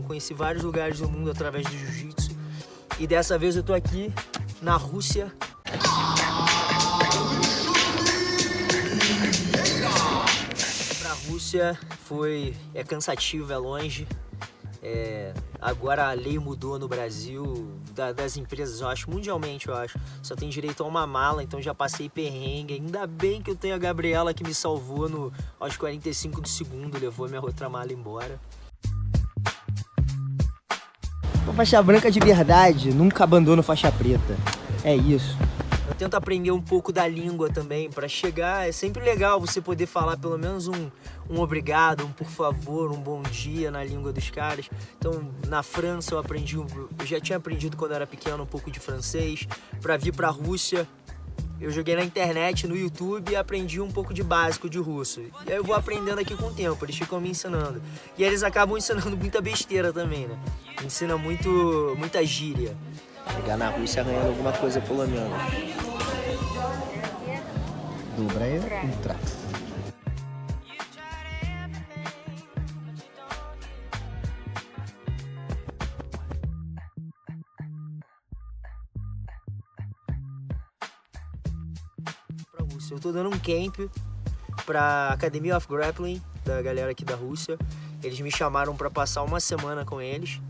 Então conheci vários lugares do mundo através do jiu-jitsu. E dessa vez eu tô aqui na Rússia. Pra Rússia é cansativo, é longe. Agora a lei mudou no Brasil, das empresas, eu acho, mundialmente, eu acho. Só tem direito a uma mala, então já passei perrengue. Ainda bem que eu tenho a Gabriela que me salvou aos 45 do segundo, levou minha outra mala embora. Uma faixa branca de verdade, nunca abandono faixa preta. É isso. Eu tento aprender um pouco da língua também, para chegar. É sempre legal você poder falar pelo menos um obrigado, um por favor, um bom dia na língua dos caras. Então, na França eu já tinha aprendido quando eu era pequeno um pouco de francês. Para vir para a Rússia, eu joguei na internet, no YouTube, e aprendi um pouco de básico de russo. E aí eu vou aprendendo aqui com o tempo, eles ficam me ensinando. E aí eles acabam ensinando muita besteira também, né? Ensina muita gíria. Chegar na Rússia ganhando alguma coisa pelo menos. Доброе утро. Pra Rússia. Eu tô dando um camp pra Academy of Grappling da galera aqui da Rússia. Eles me chamaram pra passar uma semana com eles.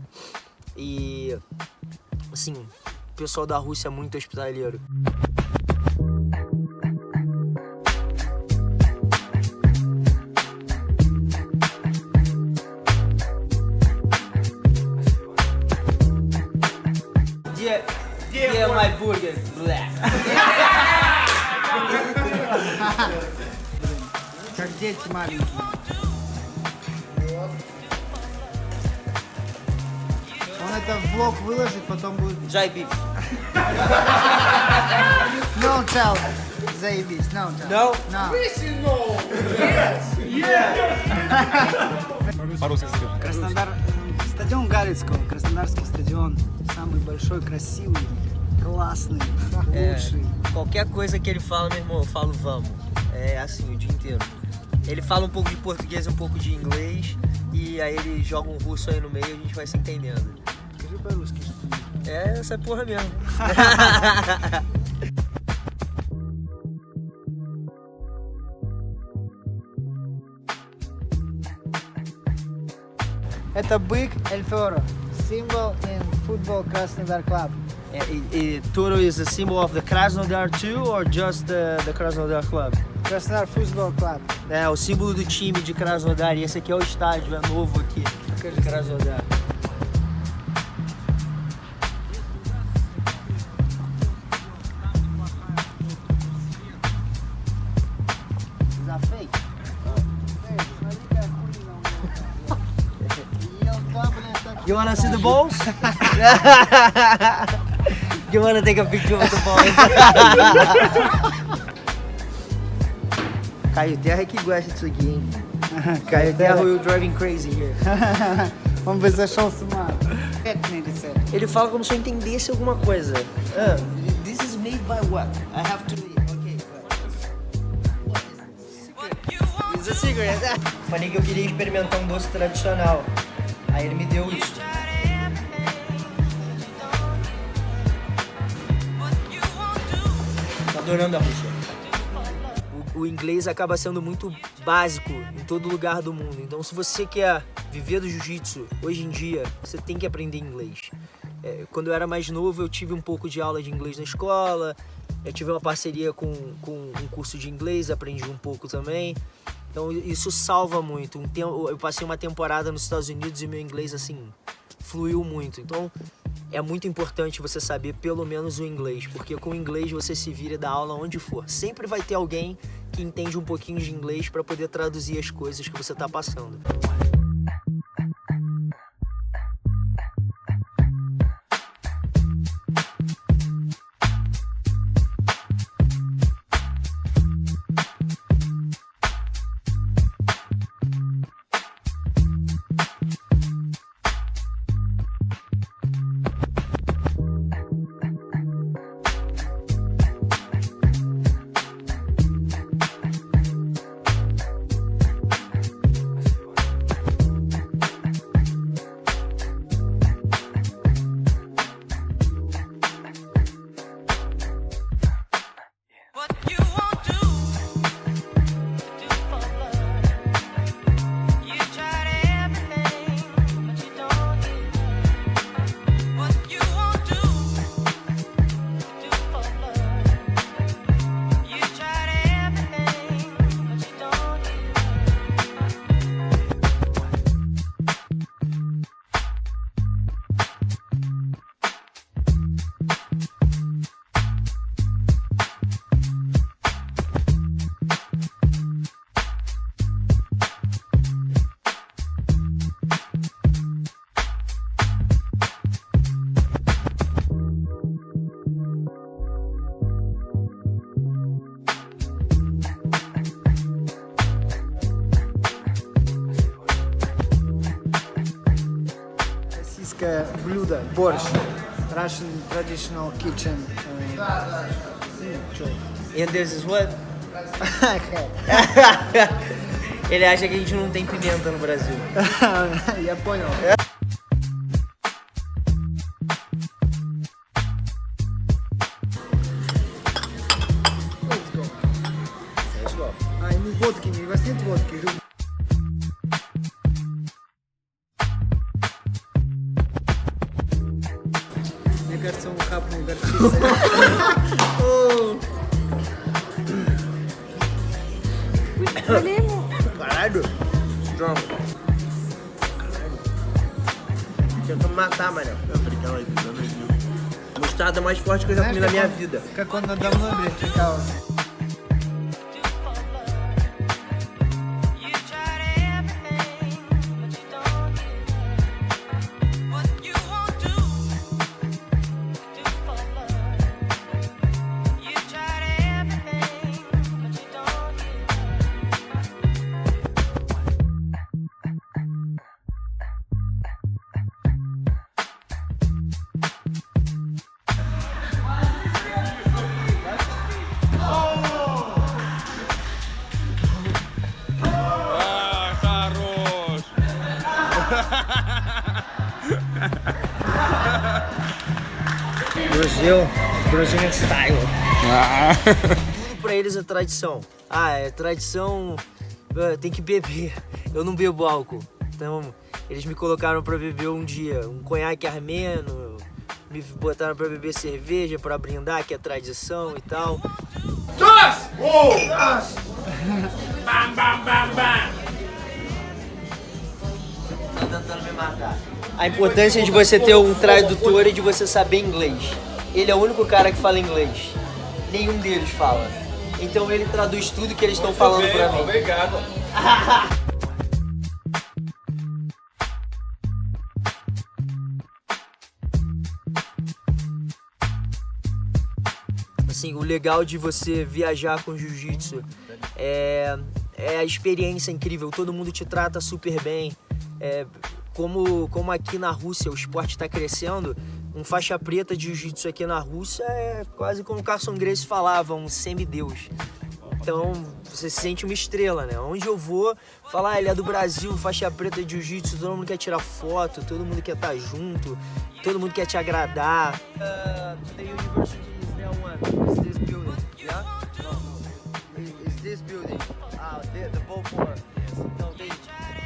E assim, o pessoal da Rússia é muito hospitaleiro. Yeah, my burger black. Как дети маленькие. Он это в блог выложит, потом будет... Jai beef. No tell. Заебись, no tell. No? No. Краснодар... Стадион Галицкого, Краснодарский стадион. Самый большой, красивый, классный, лучший. Qualquer coisa que ele fala, meu irmão, eu falo vamos. É assim o dia inteiro. Ele fala um pouco de português, um pouco de inglês, e aí ele joga um russo aí no meio e a gente vai se entendendo. Скажи по-русски, что-нибудь. É essa porra mesmo. Это бык El Toro, symbol in football Krasnodar club. Toro is a symbol of the Krasnodar too, or just the Krasnodar club? Krasnodar Football Club. É, o símbolo do time de Krasnodar, e esse aqui é o estádio, é novo aqui, de Krasnodar. За фейк. Смотри, как хуй. You wanna see the balls? You wanna take a picture of the balls? Caio Terra que gosta disso aqui, hein? Caio Terra will driving crazy here. Он бы зашел с ума. Этный рецепт. Ele fala como se eu entendesse alguma coisa. This is made by what? I have to... Okay, what is it? It's a secret. Falei que eu queria experimentar um doce tradicional. Aí ele me deu isso. Tô adorando a Rússia. O inglês acaba sendo muito básico em todo lugar do mundo. Então, se você quer viver do jiu-jitsu hoje em dia, você tem que aprender inglês. Quando eu era mais novo, eu tive um pouco de aula de inglês na escola. Eu tive uma parceria com um curso de inglês, aprendi um pouco também. Então, isso salva muito. Eu passei uma temporada nos Estados Unidos e meu inglês, assim, fluiu muito. Então, é muito importante você saber pelo menos o inglês, porque com o inglês você se vira e dá aula onde for. Sempre vai ter alguém que entende um pouquinho de inglês para poder traduzir as coisas que você está passando. ruska blюда, борщ. Russian traditional kitchen. And this is what? Ele acha que a gente não tem pimenta no Brasil. Я понял. Let's go. А, ему водки, у вас нет водки? Мне кажется, он хапнул горчицы. Caralho. Strong. Tinha que matar, mano. Mostarda mais forte que eu já comi na minha vida. Как он надо мной, блядь, прикалывался. Brazilian style. Tudo pra eles é tradição. É tradição, tem que beber. Eu não bebo álcool. Então, eles me colocaram pra beber um dia um conhaque armeno, me botaram pra beber cerveja, pra brindar, que é tradição e tal. Dos! Bam, bam, bam, bam! Tá tentando me matar. A importância de você ter um tradutor e de você saber inglês. Ele é o único cara que fala inglês. Nenhum deles fala. Então ele traduz tudo que eles estão falando pra mim. Obrigado. Assim, o legal de você viajar com jiu-jitsu é a experiência incrível. Todo mundo te trata super bem. Como aqui na Rússia o esporte está crescendo, um faixa preta de jiu-jitsu aqui na Rússia é quase como o Carson Gracie falava, um semideus. Então você se sente uma estrela, né? Onde eu vou, falar, ele é do Brasil, faixa preta de jiu-jitsu, todo mundo quer tirar foto, todo mundo quer estar junto, todo mundo quer te agradar. The university is there one. Is this building? Yeah? No. Is this building? The both one. Então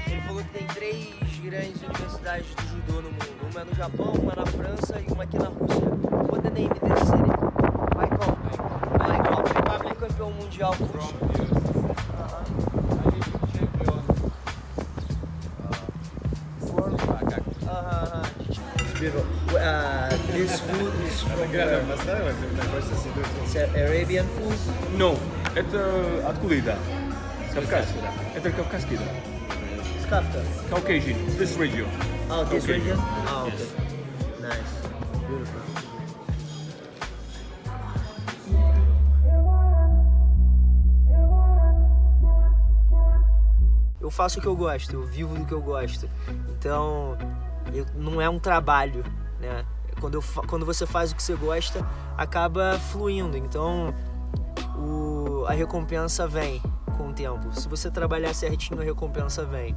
ele falou que tem 3 grandes universidades de judô no mundo. Uma é no Japão, uma na França e uma aqui na Rússia. What the name of this city? Michael. Ele é campeão mundial. This food is from It's Arabian food? No, это откуда еда? Кавказ. Это кавказская еда. It's kafta. Caucasian, this region. Oh, this Okay. region? Oh, okay. Yes. Nice. Beautiful. Eu faço o que eu gosto, eu vivo do que eu gosto. Então, não é um trabalho, né? Quando você faz o que você gosta, acaba fluindo. Então, a recompensa vem com o tempo. Se você trabalhar certinho, a recompensa vem.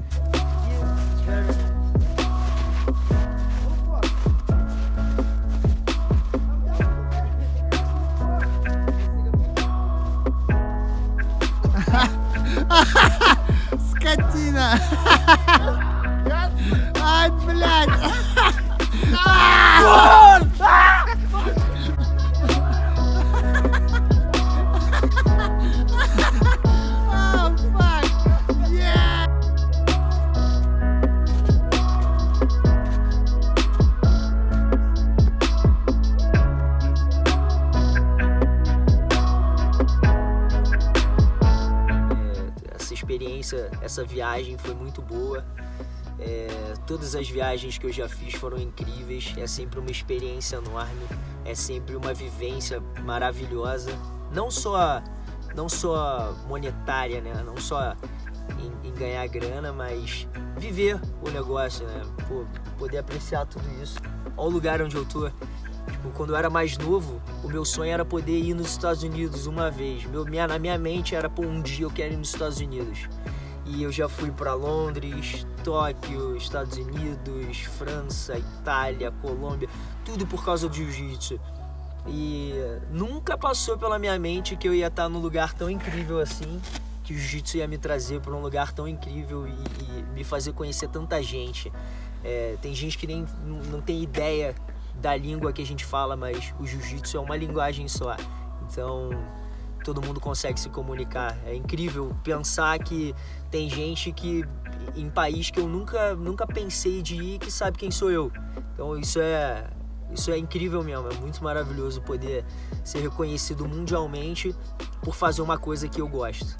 Скотина! Ай, блядь! Oh, fuck! Yeah! Essa experiência, essa viagem foi muito boa. Todas as viagens que eu já fiz foram incríveis. É sempre uma experiência enorme. É sempre uma vivência maravilhosa. Não só monetária, né? Não só em ganhar grana, mas viver o negócio, né? Pô, poder apreciar tudo isso. Olha o lugar onde eu tô. Tipo, quando eu era mais novo, o meu sonho era poder ir nos Estados Unidos uma vez. Na minha mente era, pô, um dia eu quero ir nos Estados Unidos. E eu já fui para Londres, Tóquio, Estados Unidos, França, Itália, Colômbia, tudo por causa do jiu-jitsu. E nunca passou pela minha mente que eu ia estar num lugar tão incrível assim, que o jiu-jitsu ia me trazer para um lugar tão incrível e me fazer conhecer tanta gente. Tem gente que nem não tem ideia da língua que a gente fala, mas o jiu-jitsu é uma linguagem só. Então todo mundo consegue se comunicar. É incrível pensar que tem gente que em país que eu nunca pensei de ir, que sabe quem sou eu. Então isso é incrível mesmo, é muito maravilhoso poder ser reconhecido mundialmente por fazer uma coisa que eu gosto.